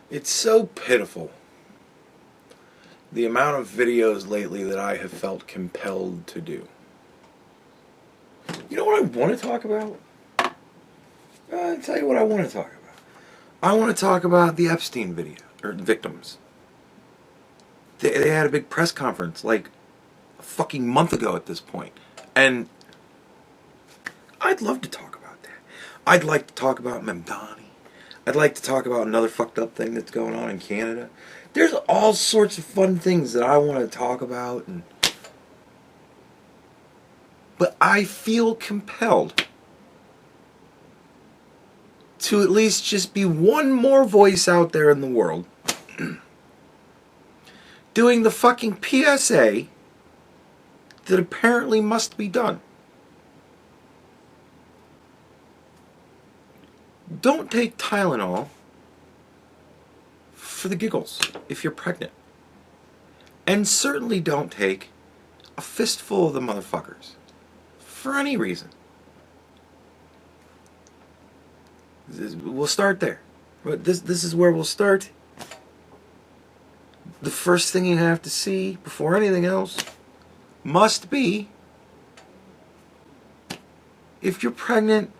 It's so pitiful, the amount of videos lately that I have felt compelled to do. You know what I want to talk about? I'll tell you what I want to talk about. I want to talk about the Epstein video, or victims. They had a big press conference like a fucking month ago at this point. And I'd love to talk about that. I'd like to talk about Mamdani. I'd like to talk about another fucked up thing that's going on in Canada. There's all sorts of fun things that I want to talk about, but I feel compelled to at least just be one more voice out there in the world doing the fucking PSA that apparently must be done. Don't take Tylenol for the giggles if you're pregnant. And certainly don't take a fistful of the motherfuckers for any reason. We'll start there. This is where we'll start. The first thing you have to see before anything else must be, if you're pregnant,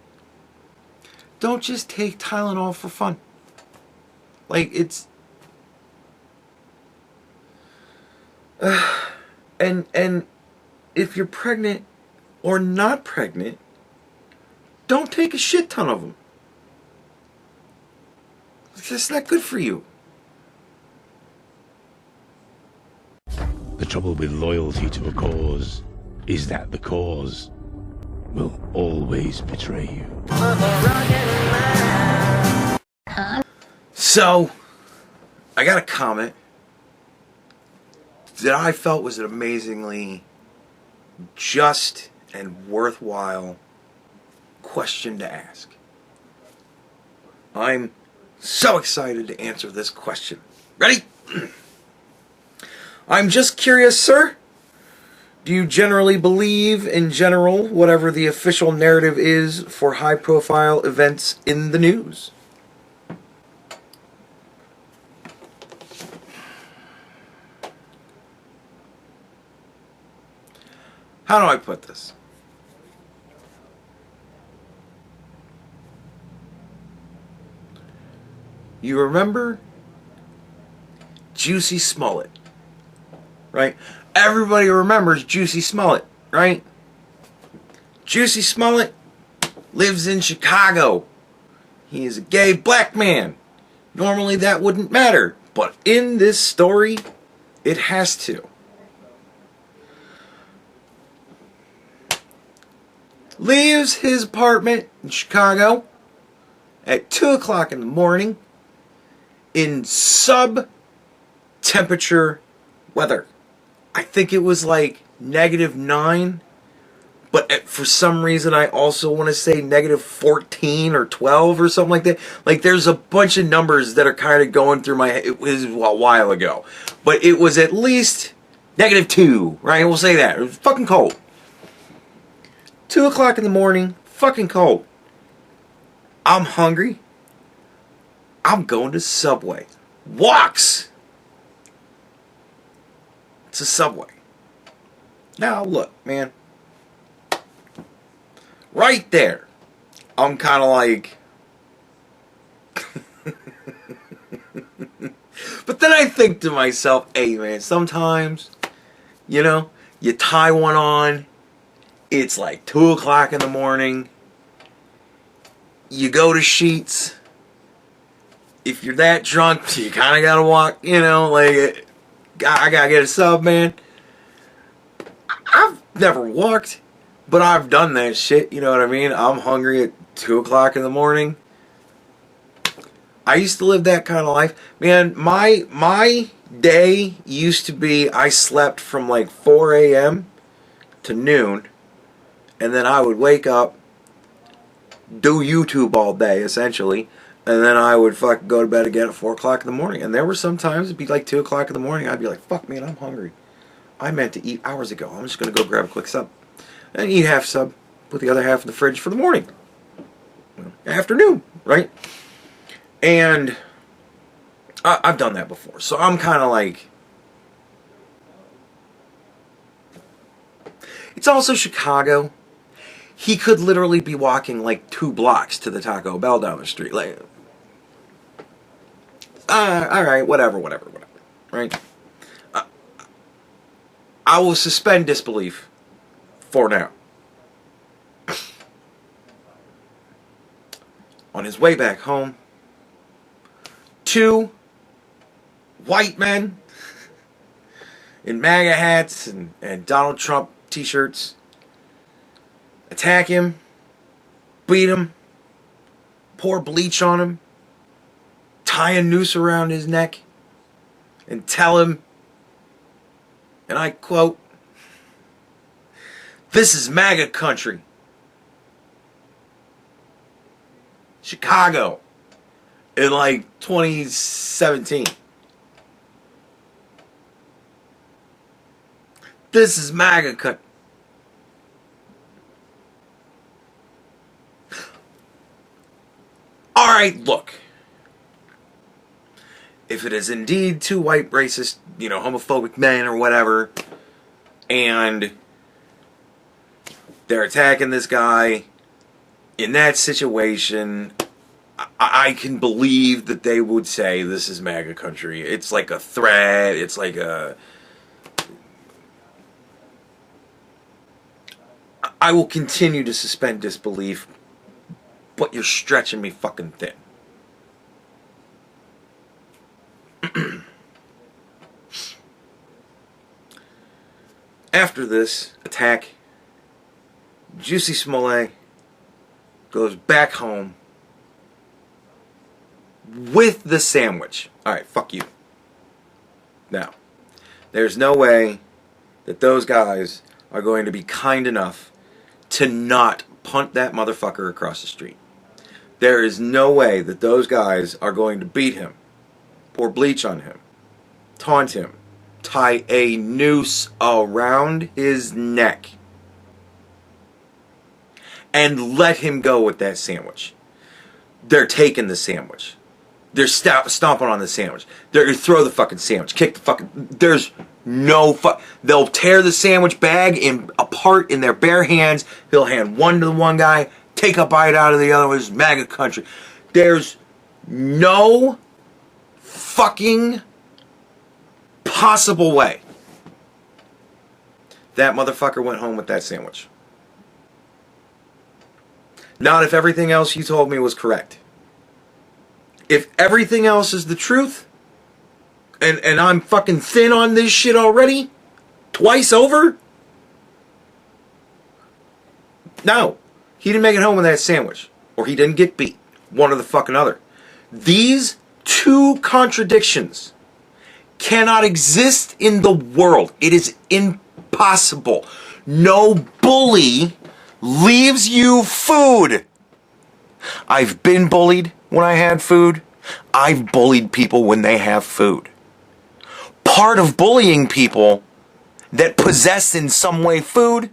don't just take Tylenol for fun. Like, it's... and if you're pregnant or not pregnant, don't take a shit ton of them. It's just not good for you. The trouble with loyalty to a cause is that the cause will always betray you. So, I got a comment that I felt was an amazingly just and worthwhile question to ask. I'm so excited to answer this question. Ready? I'm just curious, sir. Do you generally believe, in general, whatever the official narrative is for high-profile events in the news? How do I put this? You remember Jussie Smollett, right? Everybody remembers Jussie Smollett, right? Jussie Smollett lives in Chicago. He is a gay black man. Normally that wouldn't matter, but in this story, it has to. Leaves his apartment in Chicago at 2 o'clock in the morning in sub-temperature weather. I think it was like -9, but for some reason I also want to say -14 or 12 or something like that. Like, there's a bunch of numbers that are kind of going through my head. It was a while ago, but it was at least -2, right? We'll say that. It was fucking cold. 2 o'clock in the morning, fucking cold. I'm hungry. I'm going to Subway. Walks. It's a Subway. Now look, man. Right there. I'm kind of like... But then I think to myself, hey man, sometimes, you know, you tie one on. It's like 2 o'clock in the morning. You go to Sheetz. If you're that drunk, you kind of gotta walk, you know, like, I gotta get a sub, man. I've never walked, but I've done that shit, you know what I mean? I'm hungry at 2 o'clock in the morning. I used to live that kind of life. Man, my day used to be, I slept from like 4 a.m. to noon. And then I would wake up, do YouTube all day, essentially, and then I would fucking go to bed again at 4 o'clock in the morning. And there were some times, it'd be like 2 o'clock in the morning, I'd be like, fuck man, I'm hungry. I meant to eat hours ago. I'm just going to go grab a quick sub. And eat half sub, put the other half in the fridge for the morning. Afternoon, right? And I've done that before. So I'm kind of like... It's also Chicago. He could literally be walking like 2 blocks to the Taco Bell down the street. Like, alright, whatever. Right? I will suspend disbelief for now. On his way back home, 2 white men in MAGA hats and Donald Trump t-shirts attack him, beat him, pour bleach on him, tie a noose around his neck, and tell him, and I quote, "This is MAGA country. Chicago." In like 2017. This is MAGA country. Alright, look. If it is indeed 2 white racist, homophobic men or whatever, and they're attacking this guy, in that situation, I can believe that they would say this is MAGA country. It's like a threat. It's like a... I will continue to suspend disbelief, but you're stretching me fucking thin. After this attack, Jussie Smollett goes back home with the sandwich. Alright, fuck you. Now, there's no way that those guys are going to be kind enough to not punt that motherfucker across the street. There is no way that those guys are going to beat him, pour bleach on him, taunt him, tie a noose around his neck, and let him go with that sandwich. They're taking the sandwich. They're stomping on the sandwich. They're going to throw the fucking sandwich. Kick the fucking... There's no... They'll tear the sandwich bag apart in their bare hands. He'll hand one to the one guy, take a bite out of the other one. It's MAGA country. There's no fucking possible way that motherfucker went home with that sandwich. Not if everything else you told me was correct. If everything else is the truth, and I'm fucking thin on this shit already, twice over, no, he didn't make it home with that sandwich. Or he didn't get beat. One or the fucking other. These 2 contradictions cannot exist in the world. It is impossible. No bully leaves you food. I've been bullied when I had food. I've bullied people when they have food. Part of bullying people that possess in some way food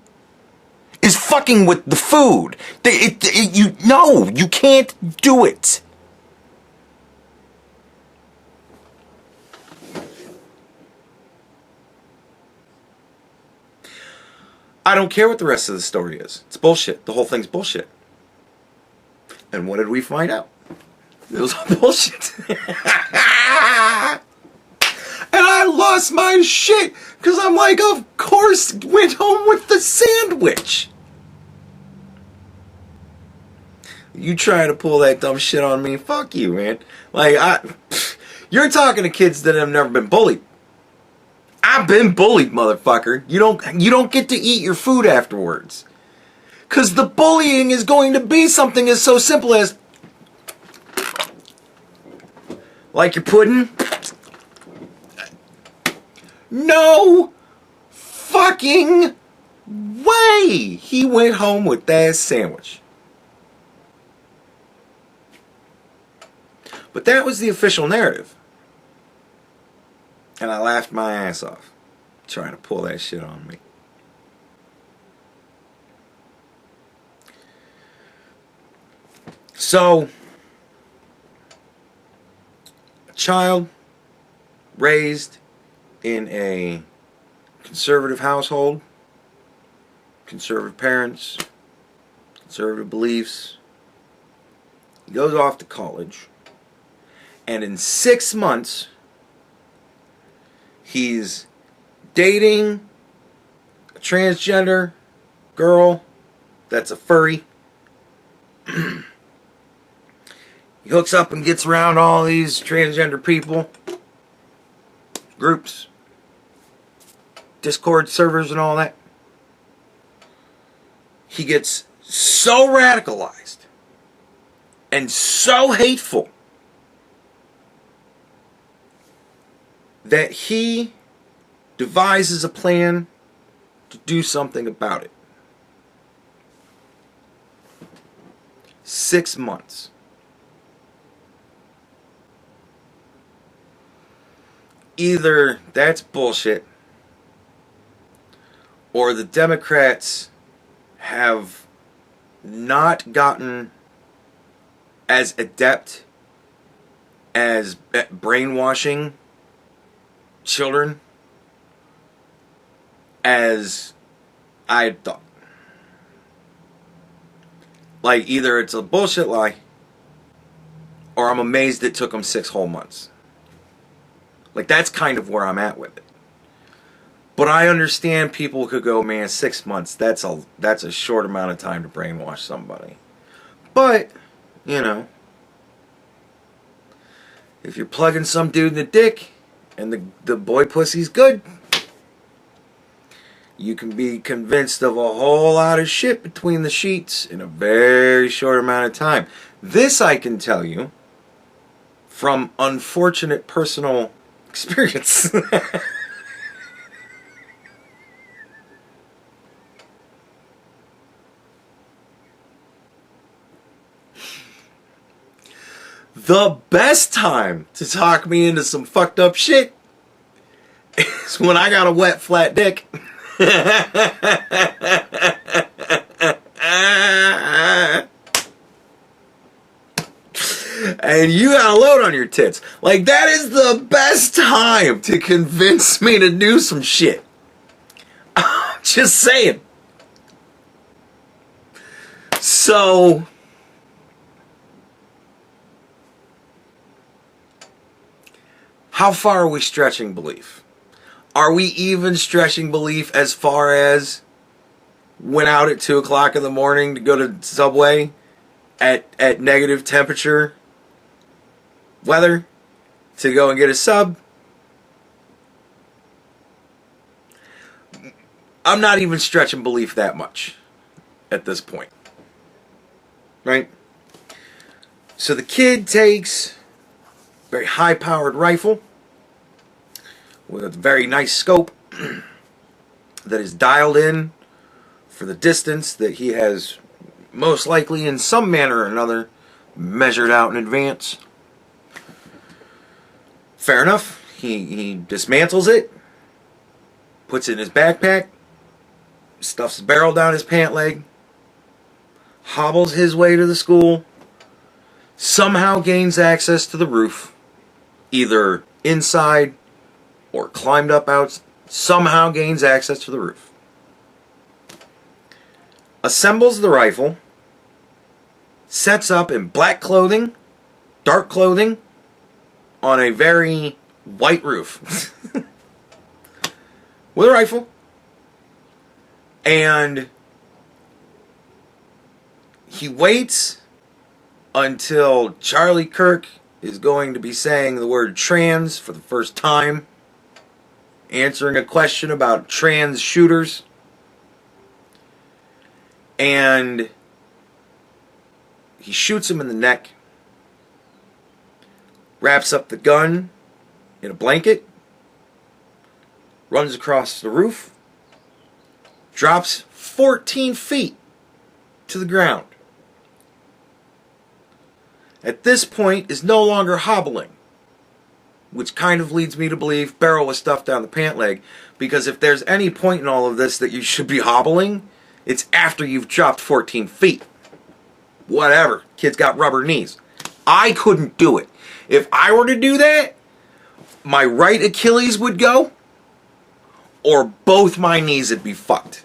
is fucking with the food. You can't do it. I don't care what the rest of the story is. It's bullshit. The whole thing's bullshit. And what did we find out? It was all bullshit. And I lost my shit. Because I'm like, of course, went home with the sandwich. You trying to pull that dumb shit on me? Fuck you, man. Like, you're talking to kids that have never been bullied. I've been bullied, motherfucker. You don't get to eat your food afterwards. Because the bullying is going to be something as so simple as, like your pudding. No fucking way he went home with that sandwich. But that was the official narrative. And I laughed my ass off trying to pull that shit on me. So, child raised in a conservative household, conservative parents, conservative beliefs. He goes off to college, and in 6 months, he's dating a transgender girl that's a furry. He hooks up and gets around all these transgender people, groups, Discord servers and all that. He gets so radicalized and so hateful that he devises a plan to do something about it. 6 months. Either that's bullshit, or the Democrats have not gotten as adept as at brainwashing children as I had thought. Like, either it's a bullshit lie, or I'm amazed it took them 6 whole months. Like, that's kind of where I'm at with it. But I understand people could go, man, 6 months, that's a short amount of time to brainwash somebody. But, you know, if you're plugging some dude in the dick and the boy pussy's good, you can be convinced of a whole lot of shit between the sheets in a very short amount of time. This I can tell you from unfortunate personal experience. The best time to talk me into some fucked up shit is when I got a wet, flat dick. And you got a load on your tits. Like, that is the best time to convince me to do some shit. Just saying. So, how far are we stretching belief? Are we even stretching belief as far as went out at 2 o'clock in the morning to go to Subway at negative temperature weather to go and get a sub? I'm not even stretching belief that much at this point. Right? So the kid takes a very high-powered rifle with a very nice scope that is dialed in for the distance that he has most likely in some manner or another measured out in advance. Fair enough. He dismantles it, puts it in his backpack, stuffs the barrel down his pant leg, hobbles his way to the school, somehow gains access to the roof, either inside or climbed up out, somehow gains access to the roof. Assembles the rifle, sets up in black clothing, dark clothing, on a very white roof. With a rifle. And he waits until Charlie Kirk is going to be saying the word trans for the first time, answering a question about trans shooters, and he shoots him in the neck, wraps up the gun in a blanket, runs across the roof, drops 14 feet to the ground. At this point is no longer hobbling, which kind of leads me to believe barrel was stuffed down the pant leg, because if there's any point in all of this that you should be hobbling, it's after you've dropped 14 feet. Whatever. Kid's got rubber knees. I couldn't do it. If I were to do that, my right Achilles would go, or both my knees would be fucked.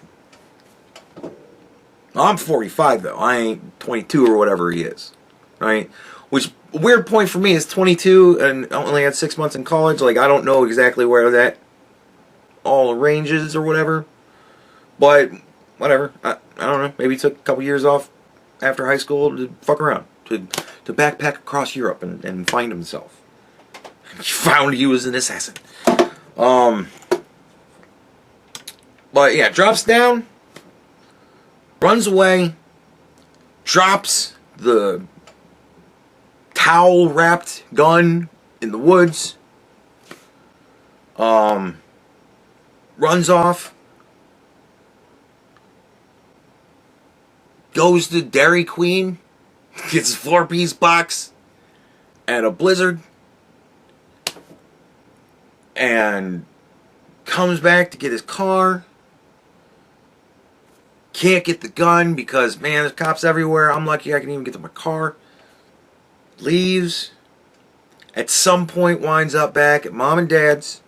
I'm 45 though. I ain't 22 or whatever he is, right? Which, weird point for me, is 22 and I only had 6 months in college. Like, I don't know exactly where that all ranges or whatever. But, whatever. I don't know. Maybe he took a couple years off after high school to fuck around. To backpack across Europe and find himself. He found he was an assassin. But yeah, drops down, runs away, drops the towel-wrapped gun in the woods, runs off, goes to Dairy Queen, gets a 4-piece box and a Blizzard, and comes back to get his car. Can't get the gun because, man, there's cops everywhere. I'm lucky I can even get to my car. Leaves. At some point winds up back at Mom and Dad's,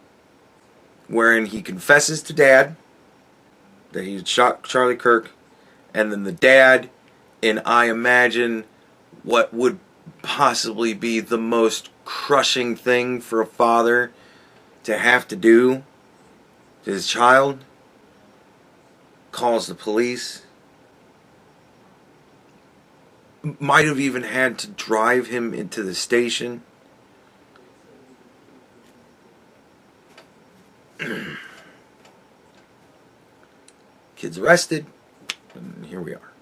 wherein he confesses to Dad that he shot Charlie Kirk. And then the dad, in I imagine what would possibly be the most crushing thing for a father to have to do to his child, calls the police. Might have even had to drive him into the station. Kid's arrested, and here we are.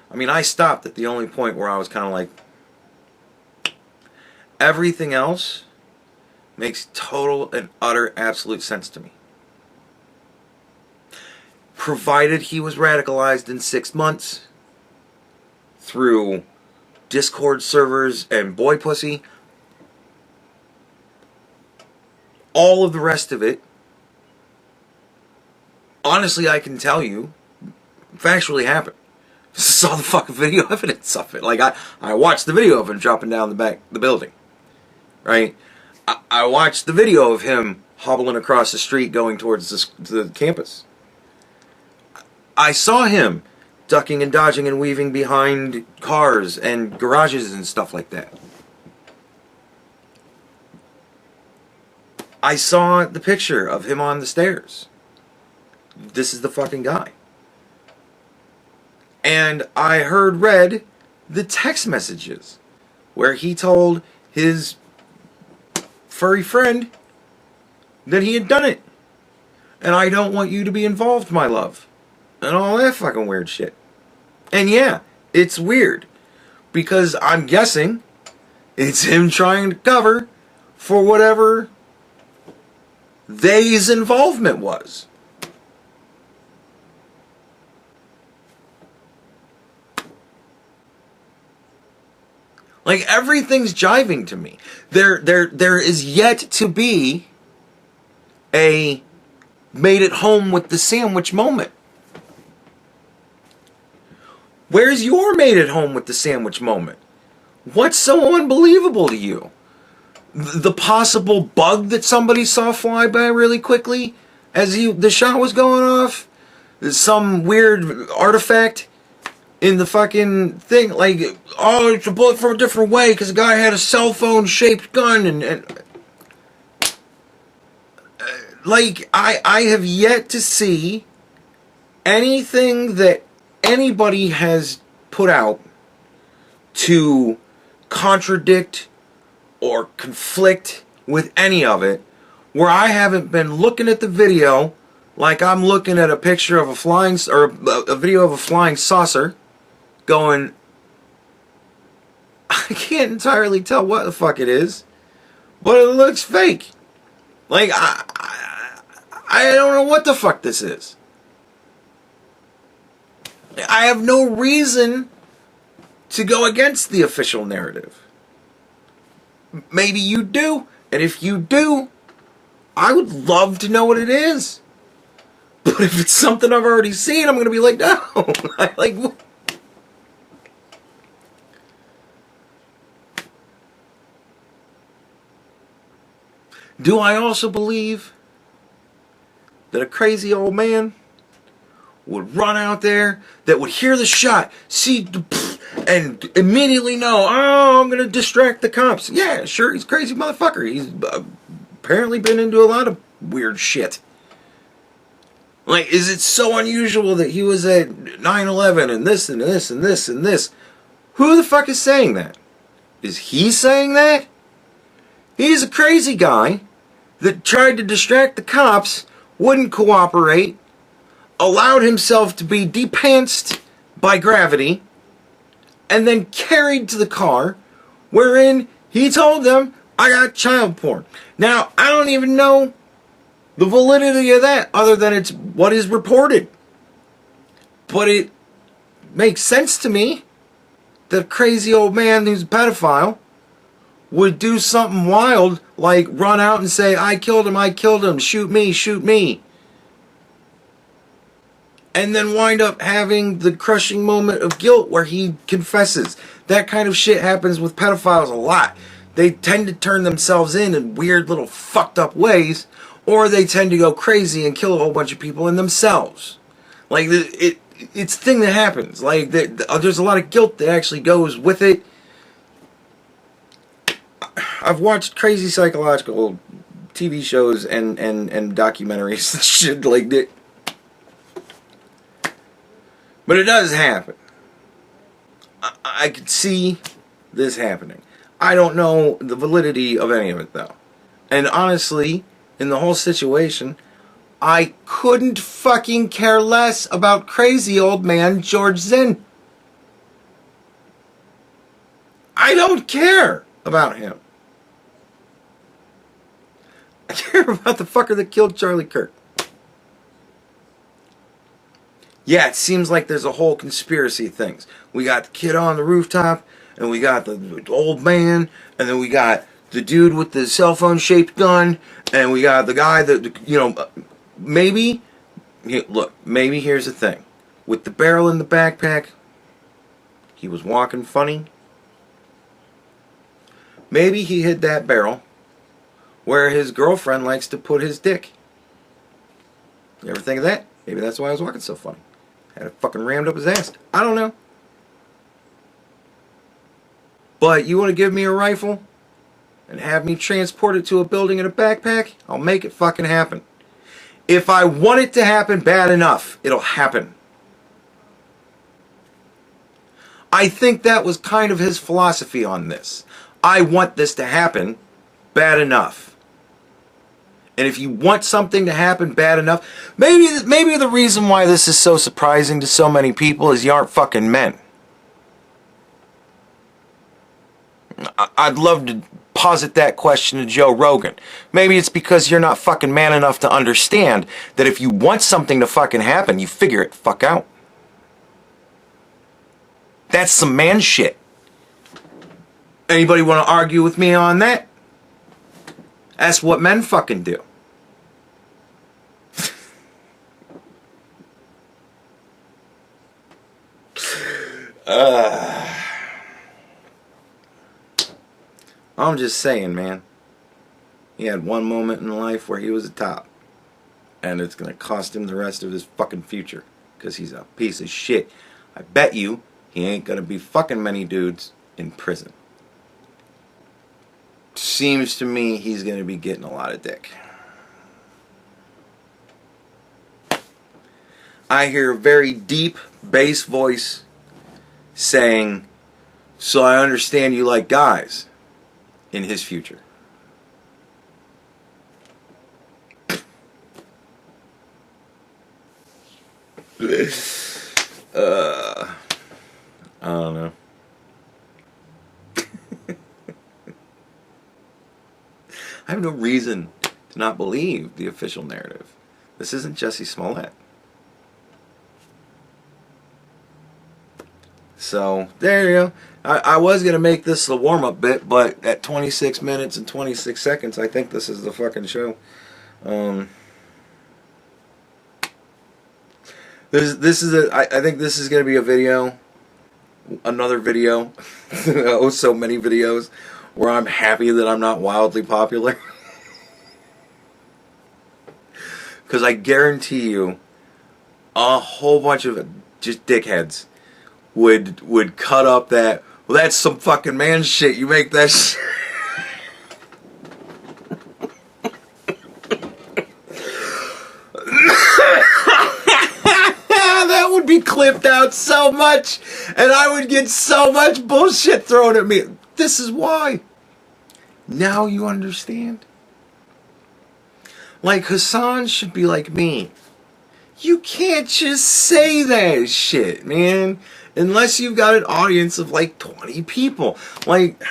I mean, I stopped at the only point where I was kind of like, everything else makes total and utter absolute sense to me. Provided he was radicalized in 6 months through Discord servers and boy pussy. All of the rest of it, honestly, I can tell you, factually happened. Saw the fucking video evidence of it. Like, I watched the video of him dropping down the building. Right? I watched the video of him hobbling across the street going towards the campus. I saw him ducking and dodging and weaving behind cars and garages and stuff like that. I saw the picture of him on the stairs. This is the fucking guy. And I read the text messages where he told his furry friend that he had done it. And I don't want you to be involved, my love. And all that fucking weird shit. And yeah, it's weird. Because I'm guessing it's him trying to cover for whatever they's involvement was. Like, everything's jiving to me. There is yet to be a made it home with the sandwich moment. Where's your made it home with the sandwich moment? What's so unbelievable to you? The possible bug that somebody saw fly by really quickly as the shot was going off? Some weird artifact in the fucking thing, like, oh, it's a bullet from a different way because the guy had a cell phone shaped gun and like, I have yet to see anything that anybody has put out to contradict or conflict with any of it, where I haven't been looking at the video like I'm looking at a picture of a flying, or a video of a flying saucer, going, I can't entirely tell what the fuck it is, but it looks fake. Like, I don't know what the fuck this is. I have no reason to go against the official narrative. Maybe you do, and if you do, I would love to know what it is. But if it's something I've already seen, I'm going to be like, no. Like, Do I also believe that a crazy old man would run out there, that would hear the shot, see, and immediately know, oh, I'm going to distract the cops? Yeah, sure, he's a crazy motherfucker. He's apparently been into a lot of weird shit. Like, is it so unusual that he was at 9/11 and this and this and this and this? Who the fuck is saying that? Is he saying that? He's a crazy guy that tried to distract the cops, wouldn't cooperate, allowed himself to be depantsed by gravity, and then carried to the car, wherein he told them, I got child porn. Now, I don't even know the validity of that, other than it's what is reported. But it makes sense to me that a crazy old man who's a pedophile would do something wild, like run out and say, I killed him, shoot me. And then wind up having the crushing moment of guilt where he confesses. That kind of shit happens with pedophiles a lot. They tend to turn themselves in weird little fucked up ways, or they tend to go crazy and kill a whole bunch of people in themselves. Like, it's a thing that happens. Like, there's a lot of guilt that actually goes with it. I've watched crazy psychological TV shows and documentaries and shit like that. But it does happen. I could see this happening. I don't know the validity of any of it, though. And honestly, in the whole situation, I couldn't fucking care less about crazy old man George Zinn. I don't care about him. I care about the fucker that killed Charlie Kirk. Yeah, it seems like there's a whole conspiracy of things. We got the kid on the rooftop, and we got the old man, and then we got the dude with the cell phone shaped gun, and we got the guy that, you know, maybe, look, maybe here's the thing. With the barrel in the backpack, he was walking funny. Maybe he hid that barrel where his girlfriend likes to put his dick. You ever think of that? Maybe that's why I was walking so funny. Had it fucking rammed up his ass. I don't know. But you want to give me a rifle and have me transport it to a building in a backpack? I'll make it fucking happen. If I want it to happen bad enough, it'll happen. I think that was kind of his philosophy on this. I want this to happen bad enough. And if you want something to happen bad enough, maybe the reason why this is so surprising to so many people is you aren't fucking men. I'd love to posit that question to Joe Rogan. Maybe it's because you're not fucking man enough to understand that if you want something to fucking happen, you figure it fuck out. That's some man shit. Anybody want to argue with me on that? That's what men fucking do. I'm just saying, man. He had one moment in life where he was a top. And it's going to cost him the rest of his fucking future. Because he's a piece of shit. I bet you he ain't going to be fucking many dudes in prison. Seems to me he's going to be getting a lot of dick. I hear a very deep bass voice saying, so I understand you like guys, in his future. I don't know. I have no reason to not believe the official narrative. This isn't Jussie Smollett. So, there you go. I was going to make this a warm-up bit, but at 26 minutes and 26 seconds, I think this is the fucking show. I think this is going to be a video. Another video. Oh, so many videos where I'm happy that I'm not wildly popular. Because I guarantee you, a whole bunch of just dickheads would cut up that. Well, that's some fucking man shit. You make that shit. That would be clipped out so much, and I would get so much bullshit thrown at me. This is why. Now you understand? Like, Hassan should be like me. You can't just say that shit, man. Unless you've got an audience of like 20 people. Like,